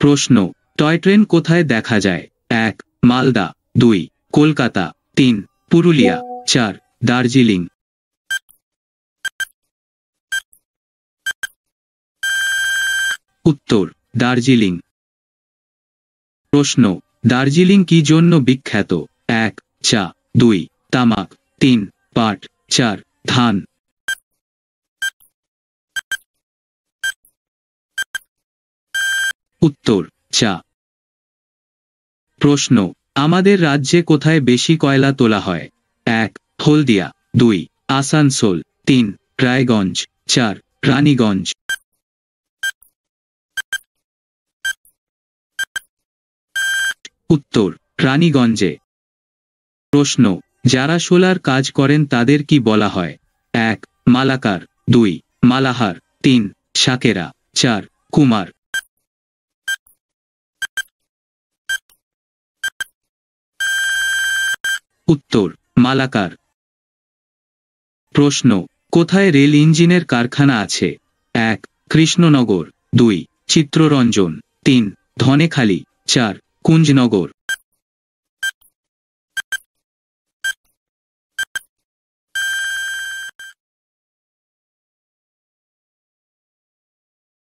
প্রশ্ন, toy train কোথায় দেখা যায়? 1 মালদা, 2 কলকাতা, 3 পুরুলিয়া, 4 দার্জিলিং। উত্তর দার্জিলিং। প্রশ্ন, দার্জিলিং কি জন্য বিখ্যাত? 1 চা, 2 তামাক, 3 পাট, 4 ধান। উত্তর চা। প্রশ্ন, আমাদের রাজ্যে কোথায় বেশি কয়লা তোলা হয়? 1 হলদিয়া, 2 আসানসোল, 3 রায়গঞ্জ, 4 রানীগঞ্জ। উত্তর রানীগঞ্জে। প্রশ্ন, যারা সোলার কাজ করেন তাদের কি বলা হয়? 1 মালাকার, 2 মালাহার, 3 শাকেরা, 4 কুমার। উত্তর মালাকার। প্রশ্ন, কোথায় রেল ইঞ্জিনের কারখানা আছে? 1 কৃষ্ণনগর, 2 চিত্তরঞ্জন, 3 ধনেখালি, 4 কুঞ্জনগর।